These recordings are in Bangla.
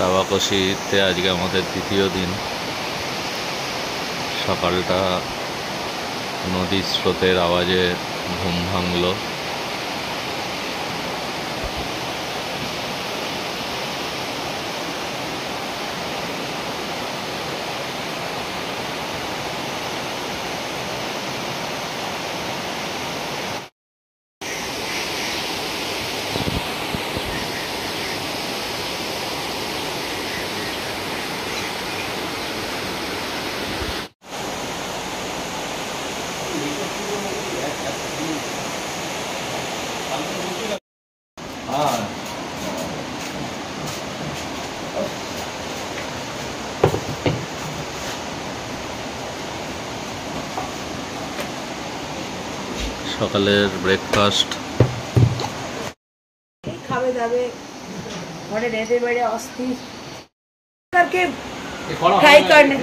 তাবাকশিতে আজকে আমাদের দ্বিতীয় দিন। সকালটা নদীর স্রোতের আওয়াজে ঘুম ভাঙলো। সকালের ব্রেকফাস্ট খাবে দাবে ঘরে রেঁধে বেড়ে অস্থির करके फ्राई करने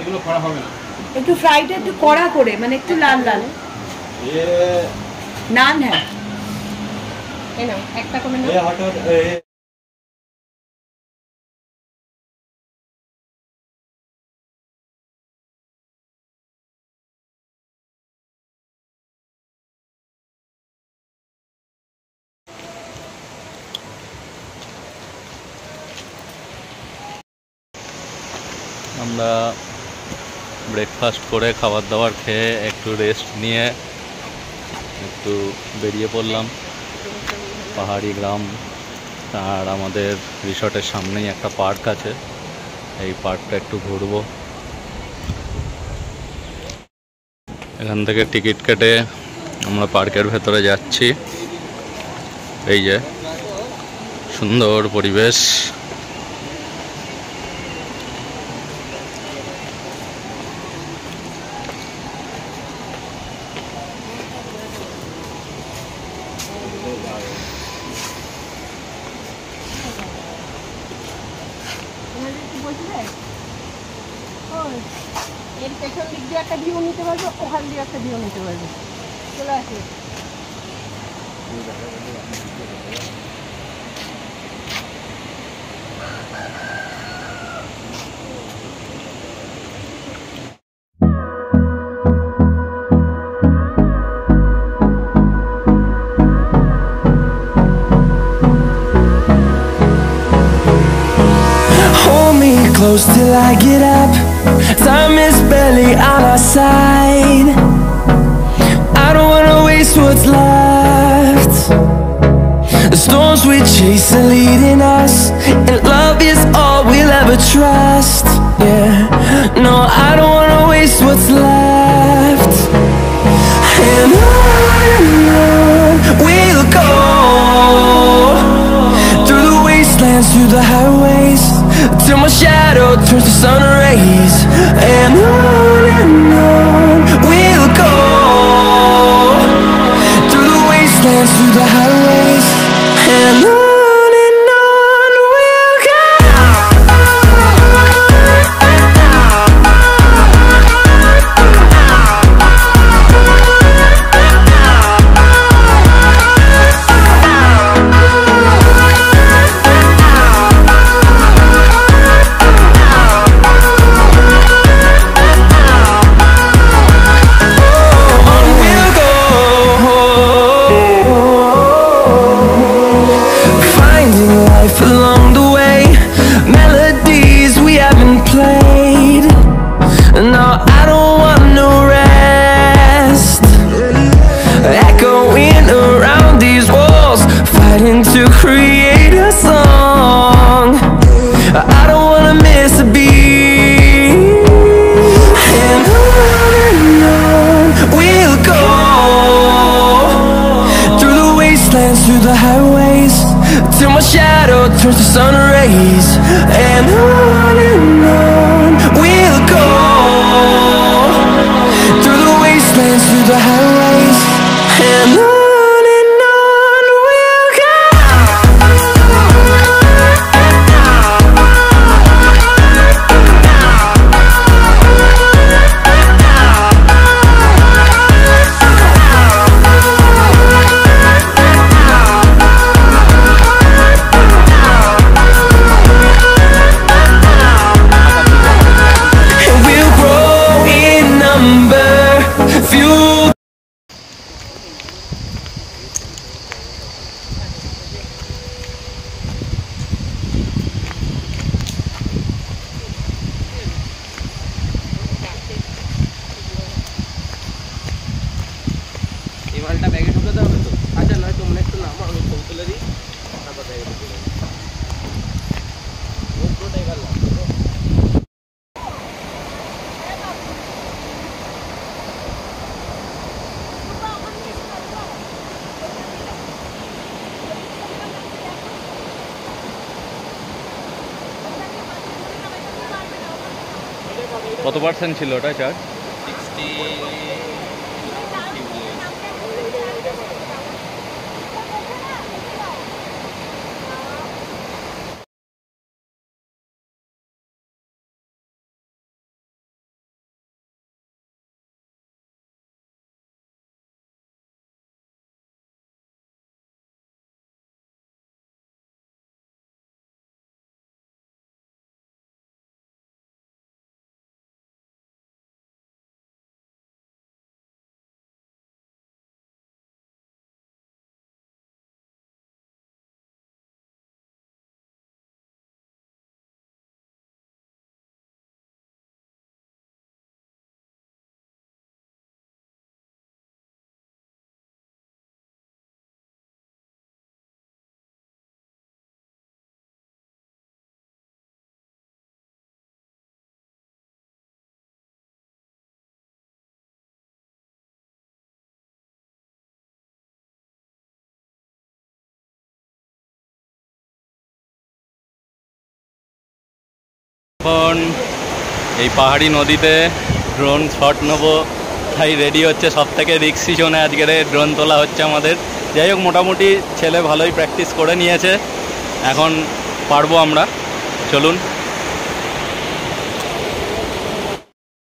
একটু ফ্রাইটা একটু কড়া করে মানে একটু লাল লাল নান है এই নাও একটা করে নাও আমরা ব্রেকফাস্ট করে খাবার দাবার খেয়ে একটু রেস্ট নিয়ে একটু বেরিয়ে পড়লাম পাহাড়ি গ্রাম। আর আমাদের রিসর্টের সামনেই একটা পার্ক আছে, এই পার্কটা একটু ঘুরবো। এখান থেকে টিকিট কেটে আমরা পার্কের ভেতরে যাচ্ছি। এই যে সুন্দর পরিবেশ। এর পেছন দিক দিয়ে একটা ভিউ নিতে পারবে, ওখান দিয়ে একটা ভিউ নিতে পারবে। চলে আসে close till I get up. Time is barely on our side. I don't wanna waste what's left. The storms we chase are leading us, and love is all we'll ever trust. Yeah, no, I don't wanna waste what's left. And on we'll go, through the wastelands, through the highways, till my shadow turns to sun rays. And on we'll go, through the wastelands, through the highways. And on we'll go. Along the way, melodies we haven't played. No, I don't want no rest. Echoing around these walls, fighting to create a song. I don't wanna miss a beat. And on we'll go, through the wastelands, through the highways, till my shadow turns to sun rays. And on we'll go, through the wastelands, through the highways. And on we'll go. কত পার্সেন্ট ছিল ওটা চার্জ? 60 এখন এই পাহাড়ি নদীতে ড্রোন শট নেবো, তাই রেডি হচ্ছে। সব থেকে রিস্কি জোনে আজকের ড্রোন তোলা হচ্ছে আমাদের। যাই হোক, মোটামুটি ছেলে ভালোই প্র্যাকটিস করে নিয়েছে, এখন পারবো আমরা। চলুন।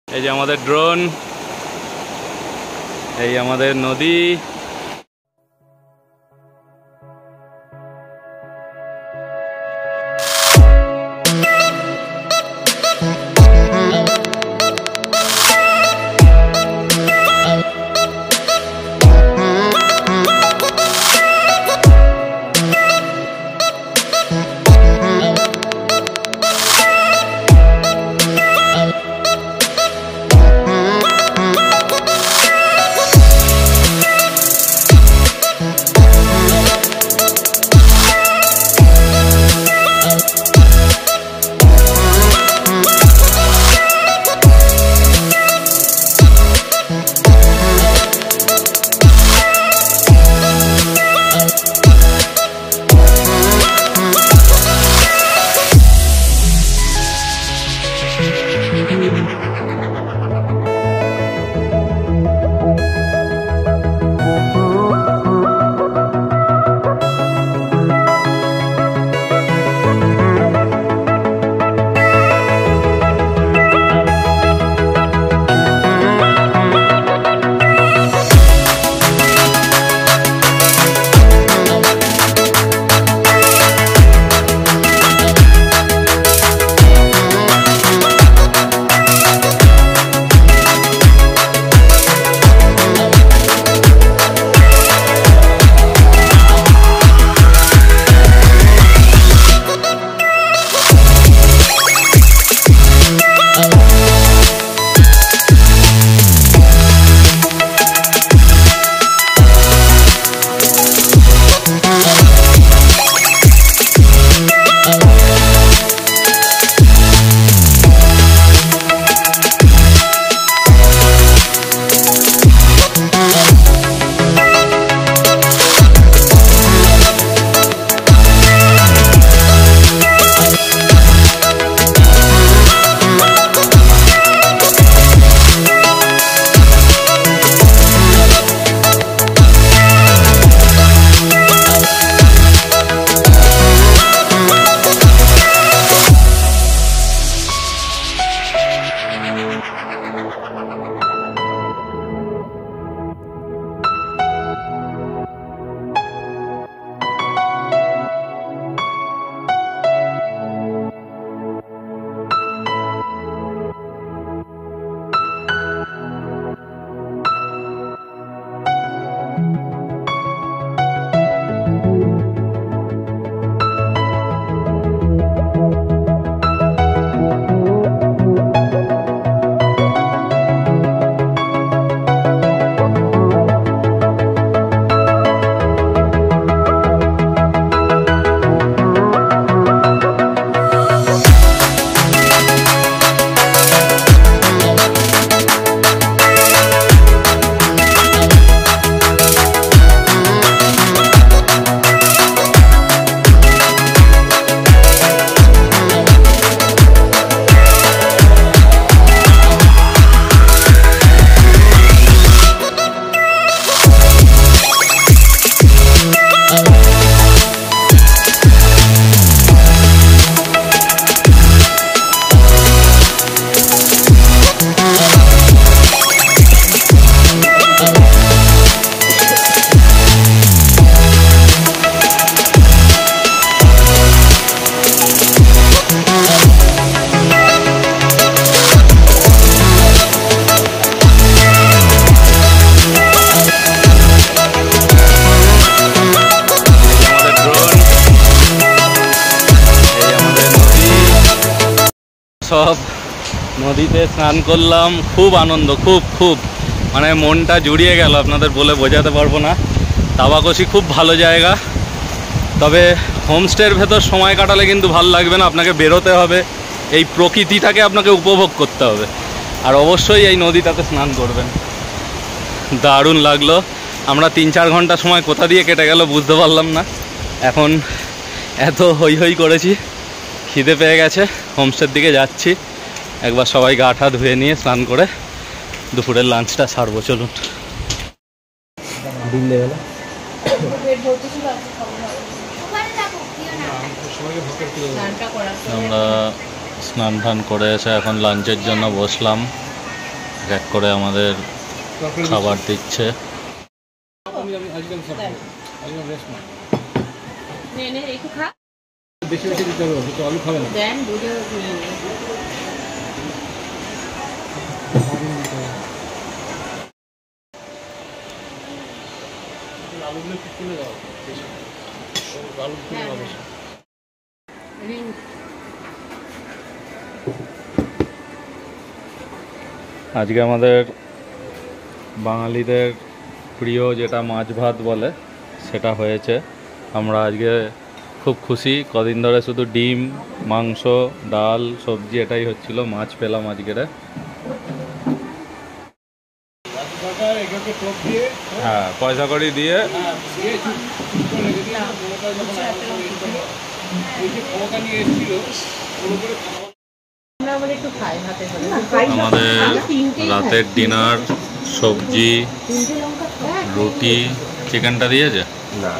এই যে আমাদের ড্রোন, এই আমাদের নদী। সব নদীতে স্নান করলাম, খুব আনন্দ, খুব খুব মানে মনটা জুড়িয়ে গেল, আপনাদের বলে বোঝাতে পারবো না। তাবাকশি খুব ভালো জায়গা, তবে হোমস্টের ভেতর সময় কাটালে কিন্তু ভালো লাগবে না, আপনাকে বেরোতে হবে, এই প্রকৃতিটাকে আপনাকে উপভোগ করতে হবে, আর অবশ্যই এই নদীটাতে স্নান করবেন। দারুণ লাগলো। আমরা 3-4 ঘন্টা সময় কোথা দিয়ে কেটে গেল বুঝতে পারলাম না। এখন এত হই হই করেছি, খিদে পেয়ে গেছে, হোমস্টের দিকে যাচ্ছি। একবার সবাই গা ঠা ধুয়ে নিয়ে স্নান করে দুপুরের লাঞ্চটা সারবো। চলুন। আমরা স্নান টান করে এসে এখন লাঞ্চের জন্য বসলাম। এক করে আমাদের খাবার দিচ্ছে। বেশি বেশি দিতে হবে, তো আলু খাবে না। আলুগুলো একটু তুলে দাও, আলু তুলে দাও বেশি। আজকে আমাদের বাঙালিদের প্রিয় যেটা মাছ ভাত বলে সেটা হয়েছে। আমরা আজকে খুব খুশি, কদিন ধরে শুধু ডিম, মাংস, ডাল, সবজি এটাই হচ্ছিল, মাছ পেলাম আজকের। হ্যাঁ, পয়সা কড়ি দিয়ে আমাদের রাতের ডিনার, সবজি, রুটি, চিকেনটা দিয়েছে না।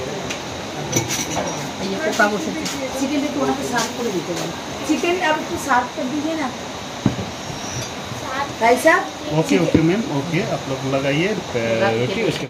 चिकन अब तो साफ कर दीजिए ना भाई साहब। ओके ओके मैम, ओके आप लोग लगाइए रोटी उसके